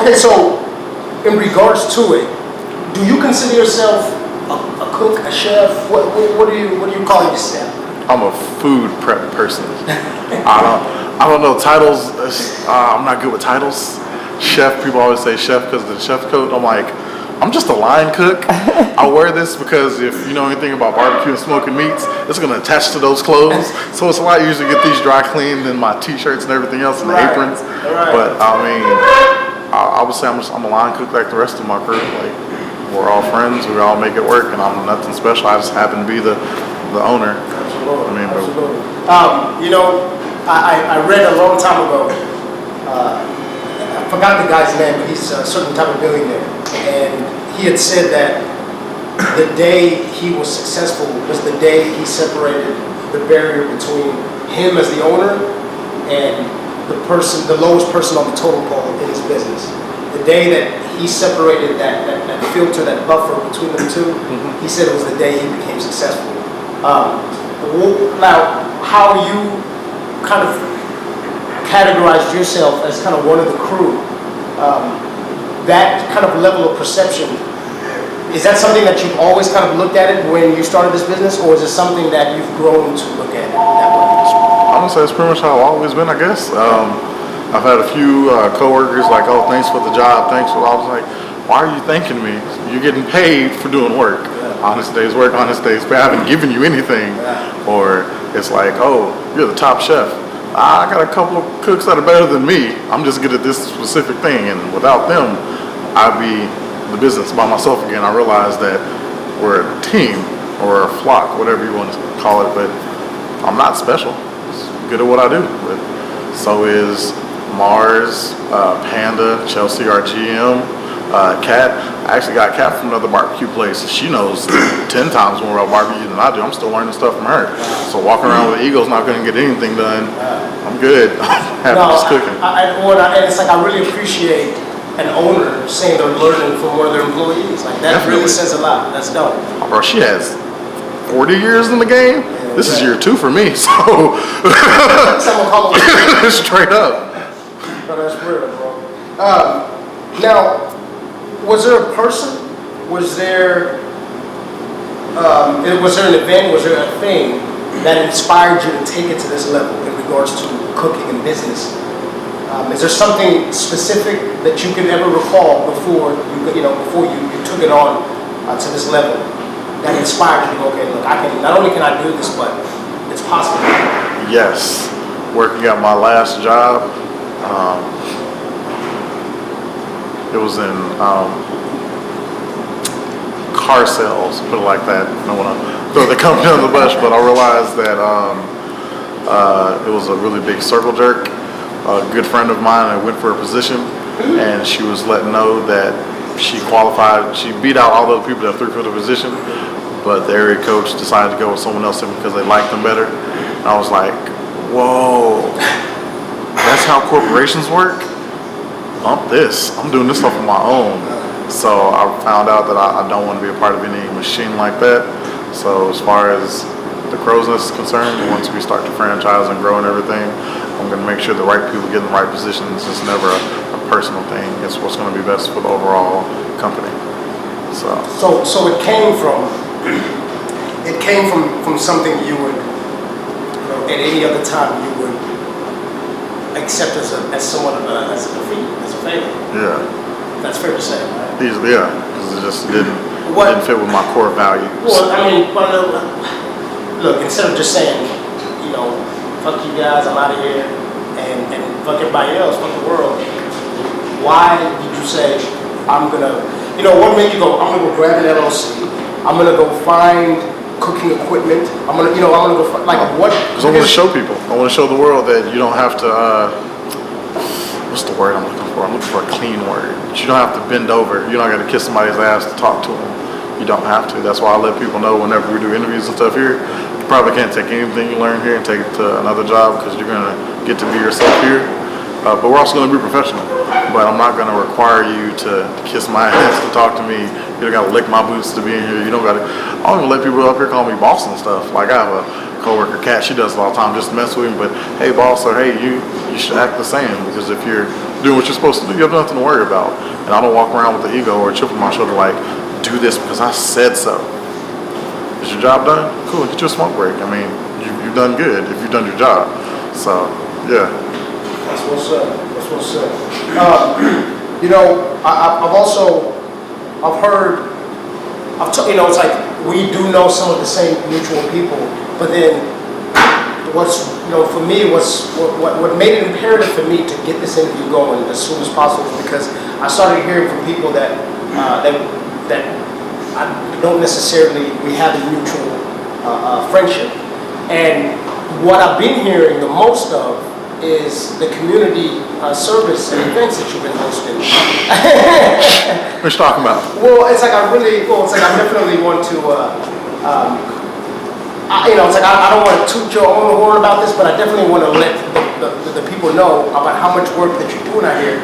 Okay, so in regards to it, do you consider yourself a cook, a chef? What do you call yourself? I'm a food prep person. I don't know titles. I'm not good with titles. Chef, people always say chef because of the chef coat. I'm like, I'm just a line cook. I wear this because if you know anything about barbecue and smoking meats, it's going to attach to those clothes. So it's a lot easier to get these dry cleaned than my t-shirts and everything else and the aprons. Right. But I mean, I would say I'm a line cook like the rest of my crew. Like, we're all friends. We all make it work, and I'm nothing special. I just happen to be the owner. Absolutely. I mean, absolutely. You know, I read a long time ago. I forgot the guy's name, but he's a certain type of billionaire, and he had said that the day he was successful was the day he separated the barrier between him as the owner and the lowest person on the totem pole in his business. The day that he separated that filter, that buffer between them two, he said it was the day he became successful. Now, how you kind of categorized yourself as kind of one of the crew, that kind of level of perception, is that something that you've always kind of looked at it when you started this business, or is it something that you've grown to look at it that way? I'm gonna say it's pretty much how I've always been, I guess. I've had a few coworkers like, oh, thanks for the job, thanks for. I was like, why are you thanking me? You're getting paid for doing work. Honest day's work, honest day's pay. I haven't given you anything. Or it's like, oh, you're the top chef. I got a couple of cooks that are better than me. I'm just good at this specific thing, and without them, I'd be in the business by myself again. I realized that we're a team or a flock, whatever you want to call it, but I'm not special. Just good at what I do. But so is Mars, Panda, Chelsea, our GM, Kat. I actually got Kat from another barbecue place. She knows 10 times more about barbecue than I do. I'm still learning stuff from her. So walking around with ego's not going to get anything done. I'm good. I'm just cooking. And it's like I really appreciate an owner saying they're learning from one of their employees. Like that Definitely. really says a lot. That's dope. Oh, bro, she has 40 years in the game. This is year 2 for me. So someone call them straight up. No, that's real, bro. Now, was there a person? Was there an event? Was there a thing that inspired you to take it to this level in regards to cooking and business? Is there something specific that you can ever recall before you took it on to this level that inspired you to go, okay, look, not only can I do this, but it's possible? Yes, working at my last job. It was in car sales, put it like that. I don't want to throw the company on the bus, but I realized that it was a really big circle jerk. A good friend of mine, I went for a position, and she was letting know that she qualified. She beat out all the people that threw for the position, but the area coach decided to go with someone else because they liked them better. And I was like, whoa, that's how corporations work? Bump this. I'm doing this stuff on my own. So I found out that I don't want to be a part of any machine like that. So as far as the Crow's Nest is concerned, once we start to franchise and grow and everything, I'm going to make sure the right people get in the right positions. It's never a personal thing. It's what's going to be best for the overall company. So it came from something you would, at any other time you would accept as somewhat of a defeat, as a failure. Yeah. That's fair to say, right? Easily, yeah, because it just didn't fit with my core values. Well, I mean, look, instead of just saying, fuck you guys, I'm out of here, and fuck everybody else, fuck the world, why did you say, what made you go, I'm gonna go grab an LLC, I'm gonna go find cooking equipment, I'm gonna go find, what? Because I want to show people, I want to show the world that you don't have to, what's the word I'm looking for? I'm looking for a clean word. You don't have to bend over. You don't got to kiss somebody's ass to talk to them. You don't have to. That's why I let people know whenever we do interviews and stuff here, you probably can't take anything you learn here and take it to another job because you're going to get to be yourself here. But we're also going to be professional. But I'm not going to require you to kiss my ass to talk to me. You don't got to lick my boots to be in here. You don't got to. I don't even let people up here call me boss and stuff. Like I have a coworker, Kat. She does it all the time just to mess with me. But hey, boss, or hey, you should act the same, because if you're doing what you're supposed to do. You have nothing to worry about. And I don't walk around with the ego or a chip on my shoulder like, do this because I said so. Is your job done? Cool, get you a smoke break. I mean, you've done good if you've done your job. So, yeah. That's what's up. That's what's up. You know, I've heard, you know, it's like we do know some of the same mutual people, but then what's, you know, for me, what made it imperative for me to get this interview going as soon as possible is because I started hearing from people that I don't necessarily, we have a mutual friendship. And what I've been hearing the most of is the community service and events that you've been hosting. What you talking about? Well, it's like I definitely want to, you know, it's like I don't want to toot your own horn about this, but I definitely want to let the people know about how much work that you're doing out here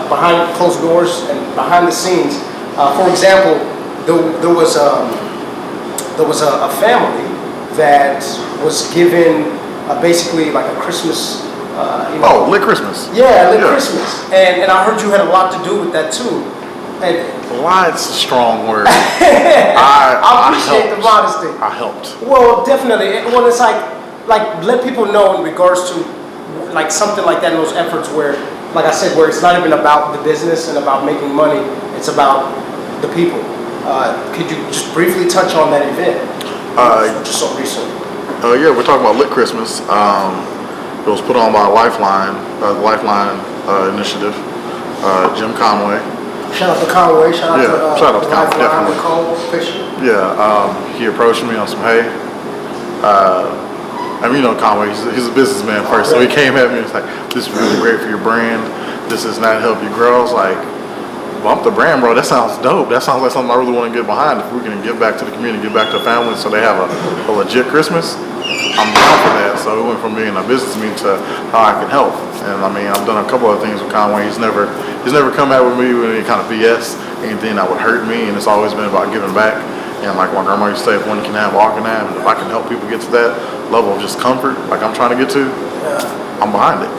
behind closed doors and behind the scenes. For example, there was a family that was given basically like a Christmas. You know, Lit Christmas. Yeah, Lit Christmas, and I heard you had a lot to do with that too. And Light's a strong word. I appreciate the modesty. I helped. Well, definitely. Well, it's like let people know in regards to like something like that in those efforts where, like I said, where it's not even about the business and about making money. It's about the people. Could you just briefly touch on that event? Just so recent. Yeah, we're talking about Lit Christmas. It was put on by Lifeline, the Lifeline initiative. Jim Conway. Shout out to Conway. Shout out to Conway, definitely. Nicole Fisher. Yeah, he approached me on some hay. I mean, you know Conway, he's a businessman first, so he came at me and was like, this is really great for your brand. This is not help you grow. I was like, bump the brand, bro. That sounds dope. That sounds like something I really want to get behind. If we can give back to the community, give back to families so they have a legit Christmas, I'm down for that. So it went from being a business meeting to how I can help. And I mean, I've done a couple of things with Conway. He's never come out with me with any kind of BS, anything that would hurt me, and it's always been about giving back. And like my grandma used to say, if one can have, all can have. And if I can help people get to that level of just comfort, like I'm trying to get to, I'm behind it.